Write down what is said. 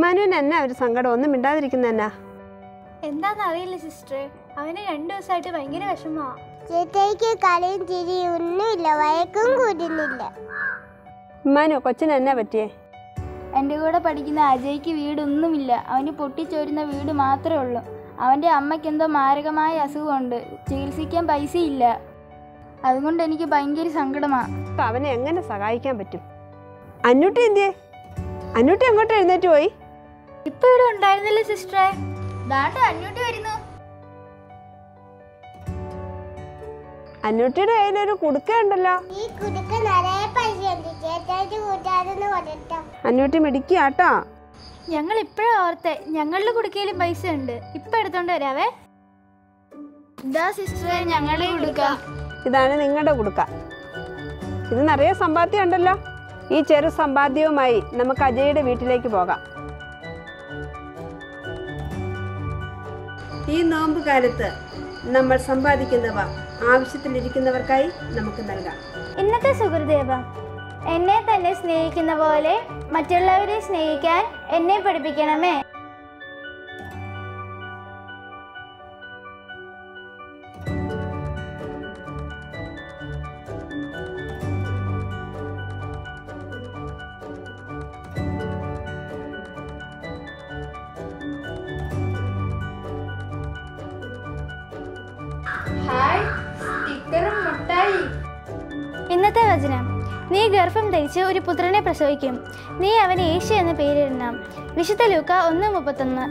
മനുവിന് എന്നാ ഒരു സങ്കടം? ഒന്നും മിണ്ടാതിരിക്കുന്ന എന്നാ? എന്താന്ന് അറിയില്ല സിസ്റ്ററെ, അവന് 2 ദിവസമായിട്ട് ഭയങ്കര വിഷമമാ. ചേട്ടയ്ക്ക് കളിയും ചിരിയും ഒന്നുമില്ല, വഴക്കും കൂടുന്നില്ല. മനു, കൊച്ചിന് എന്നാ പറ്റിയേ? എൻ്റെ കൂടെ പഠിക്കുന്ന അജയ്ക്ക് വീടൊന്നുമില്ല. അവന് പൊട്ടിച്ചോരുന്ന വീട് മാത്രമേ ഉള്ളൂ. അവൻ്റെ അമ്മയ്ക്ക് എന്തോ മാരകമായ അസുഖമുണ്ട്. ചികിത്സിക്കാൻ പൈസയില്ല. അതുകൊണ്ട് എനിക്ക് ഭയങ്കര സങ്കടമാണ്. അവനെ എങ്ങനെ സഹായിക്കാൻ പറ്റും? അന്നൂട്ടി എന്തിയേ? അന്നൂട്ടി അങ്ങോട്ട് എഴുന്നേറ്റ് പോയി. ഇപ്പൊ ഇവിടെ ഉണ്ടായിരുന്നില്ല സിസ്റ്ററെ. അന്നൂട്ടി വരുന്നു. അന്നൂട്ടിയുടെ കയ്യിലൊരു കുടുക്കയുണ്ടല്ലോ. ഈ കുടുക്ക നിറയെ പൈസയുണ്ട്, ചേട്ടായിട്ട് കൂട്ടാതെന്ന് കൊടുത്തോ. അന്നൂട്ടി മിടിക്കാട്ടോ. ഞങ്ങൾ ഇപ്പഴാ ഓർത്തെ, ഞങ്ങളുടെ കുടുക്കയിലും പൈസ ഉണ്ട്. ഇപ്പൊ എടുത്തോണ്ട് വരാവേ. ഇതാ സിസ്റ്ററെ ഞങ്ങളെ കൊടുക്കാം. ഇതാണ് നിങ്ങളുടെ കുടുക്ക. ഇത് നിറയെ സമ്പാദ്യം ഉണ്ടല്ലോ. ഈ ചെറു സമ്പാദ്യവുമായി നമുക്ക് അജയുടെ വീട്ടിലേക്ക് പോകാം. ഈ നോമ്പ് കാലത്ത് നമ്മൾ സമ്പാദിക്കുന്നവ ആവശ്യത്തിലിരിക്കുന്നവർക്കായി നമുക്ക് നൽകാം. ഇന്നത്തെ സുഹൃദേവ, എന്നെ തന്നെ സ്നേഹിക്കുന്ന പോലെ മറ്റുള്ളവരെ സ്നേഹിക്കാൻ എന്നെ പഠിപ്പിക്കണമേ. ഇന്നത്തെ വചനം: നീ ഗർഭം ധരിച്ച് ഒരു പുത്രനെ പ്രസവിക്കും, നീ അവന് യേശു എന്ന പേരിടണം. വിശുദ്ധ ലൂക്ക 1:31.